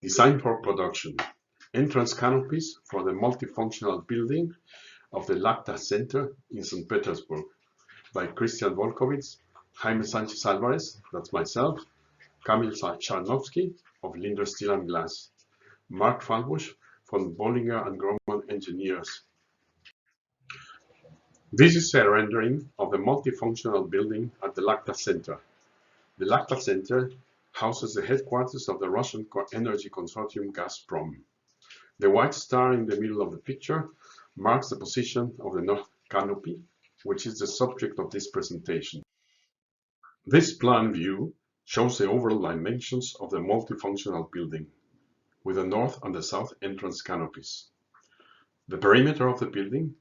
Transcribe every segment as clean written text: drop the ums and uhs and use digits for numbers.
Design for production. Entrance canopies for the multifunctional building of the Lakhta Center in St. Petersburg by Christian Wolkowicz, Jaime Sanchez-Alvarez, that's myself, Kamil Schwarnowski of Lindner Steel Glass, Mark Fahlbusch from bollinger-grohmann engineers. This is a rendering of the multifunctional building at the Lakhta Center. The Lakhta Center houses the headquarters of the Russian energy consortium Gazprom. The white star in the middle of the picture marks the position of the north canopy, which is the subject of this presentation. This plan view shows the overall dimensions of the multifunctional building, with the north and the south entrance canopies. The perimeter of the building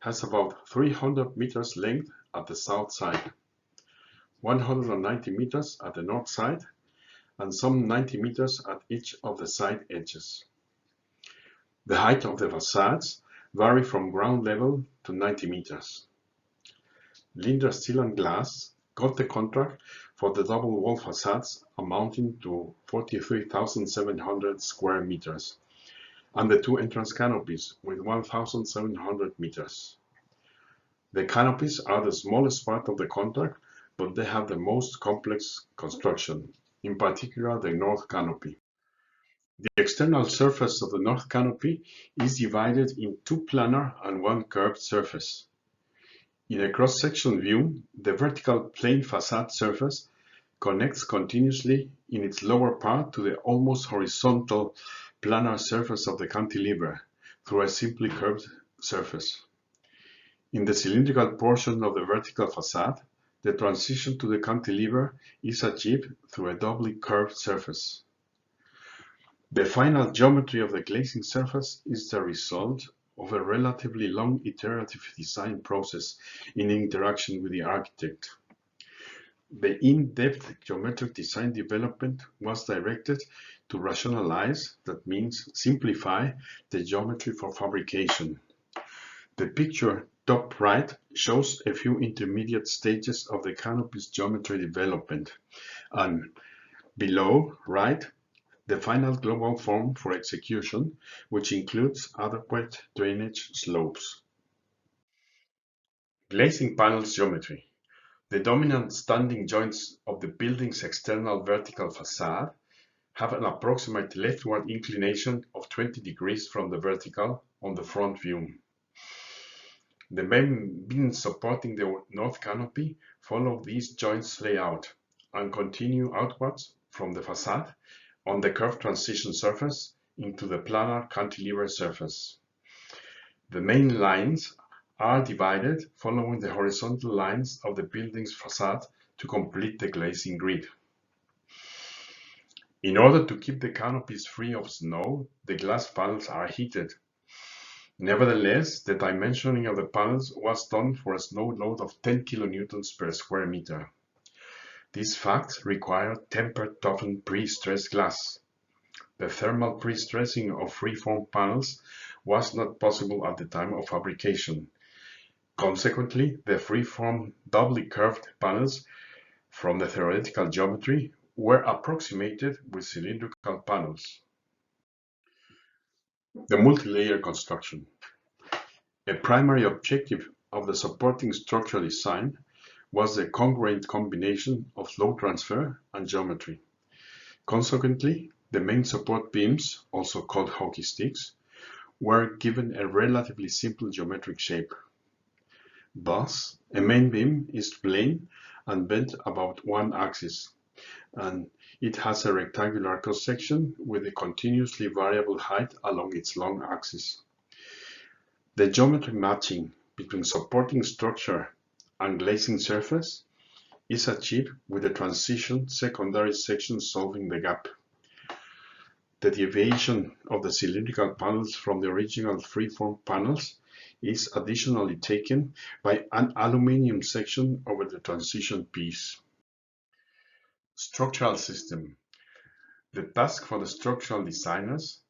has about 300 meters length at the south side, 190 meters at the north side, and some 90 meters at each of the side edges. The height of the facades vary from ground level to 90 meters. Lindner Steel Glass got the contract for the double wall facades amounting to 43,700 square meters and the two entrance canopies with 1,700 meters. The canopies are the smallest part of the contract, but they have the most complex construction, in particular the north canopy. The external surface of the north canopy is divided in two planar and one curved surface. In a cross-section view, the vertical plane facade surface connects continuously in its lower part to the almost horizontal planar surface of the cantilever through a simply curved surface. In the cylindrical portion of the vertical facade, the transition to the cantilever is achieved through a doubly curved surface. The final geometry of the glazing surface is the result of a relatively long iterative design process in interaction with the architect. The in-depth geometric design development was directed to rationalize, that means simplify, the geometry for fabrication. The picture top right shows a few intermediate stages of the canopy's geometry development, and below right, the final global form for execution, which includes adequate drainage slopes. Glazing panels geometry. The dominant standing joints of the building's external vertical facade have an approximate leftward inclination of 20 degrees from the vertical on the front view. The main beams supporting the north canopy follow these joints layout and continue outwards from the facade on the curved transition surface into the planar cantilever surface. The main lines are divided following the horizontal lines of the building's facade to complete the glazing grid. In order to keep the canopies free of snow, the glass panels are heated. Nevertheless, the dimensioning of the panels was done for a snow load of 10 kilonewtons per square meter. These facts require tempered toughened pre-stressed glass. The thermal pre-stressing of freeform panels was not possible at the time of fabrication. Consequently, the freeform doubly curved panels from the theoretical geometry were approximated with cylindrical panels. The multi-layer construction. A primary objective of the supporting structural design was the congruent combination of load transfer and geometry. Consequently, the main support beams, also called hockey sticks, were given a relatively simple geometric shape. Thus, a main beam is plain and bent about one axis, and it has a rectangular cross-section with a continuously variable height along its long axis. The geometric matching between supporting structure and glazing surface is achieved with the transition secondary section solving the gap. The deviation of the cylindrical panels from the original freeform panels is additionally taken by an aluminium section over the transition piece. Structural system. The task for the structural designers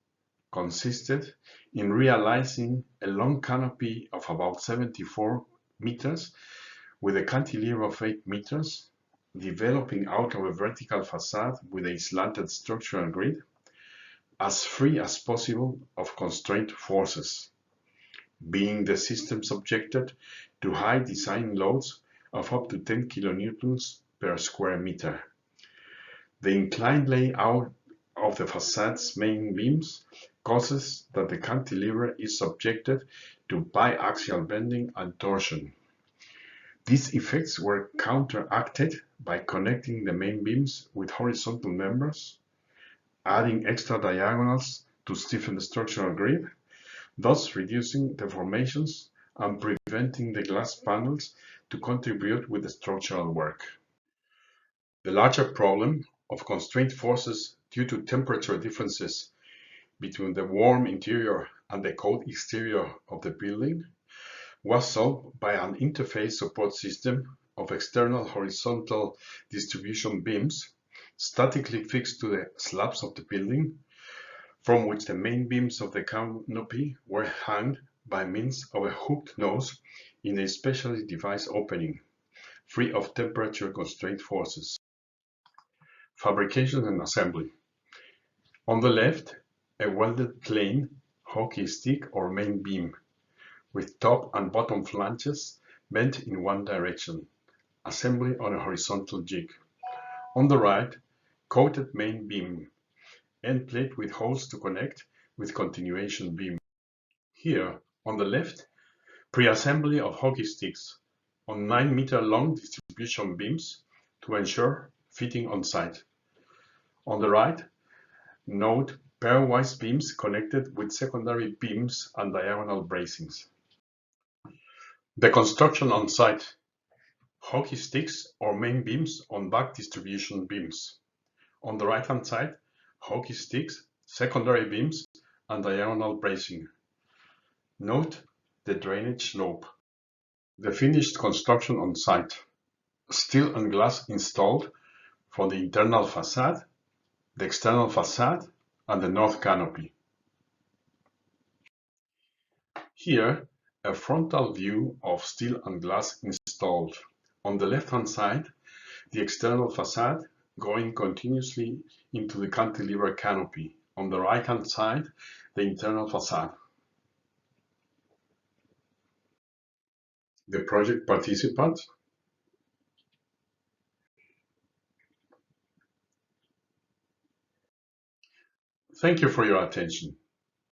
consisted in realizing a long canopy of about 74 meters with a cantilever of 8 meters, developing out of a vertical facade with a slanted structural grid, as free as possible of constraint forces, being the system subjected to high design loads of up to 10 kilonewtons per square meter. The inclined layout of the facade's main beams causes that the cantilever is subjected to biaxial bending and torsion. These effects were counteracted by connecting the main beams with horizontal members, adding extra diagonals to stiffen the structural grip, thus reducing deformations and preventing the glass panels to contribute with the structural work. The larger problem of constraint forces due to temperature differences between the warm interior and the cold exterior of the building was solved by an interface support system of external horizontal distribution beams statically fixed to the slabs of the building, from which the main beams of the canopy were hung by means of a hooked nose in a specially devised opening, free of temperature constraint forces. Fabrication and assembly. On the left, a welded plain hockey stick or main beam, with top and bottom flanges bent in one direction, assembly on a horizontal jig. On the right, coated main beam, end plate with holes to connect with continuation beam. Here, on the left, pre-assembly of hockey sticks on 9-meter long distribution beams to ensure fitting on site. On the right, note pairwise beams connected with secondary beams and diagonal bracings. The construction on site, hockey sticks or main beams on back distribution beams. On the right hand side, hockey sticks, secondary beams and diagonal bracing. Note the drainage slope. The finished construction on site, steel and glass installed for the internal facade, the external facade and the north canopy. Here, a frontal view of steel and glass installed. On the left-hand side, the external facade going continuously into the cantilever canopy. On the right-hand side, the internal facade. The project participants. Thank you for your attention.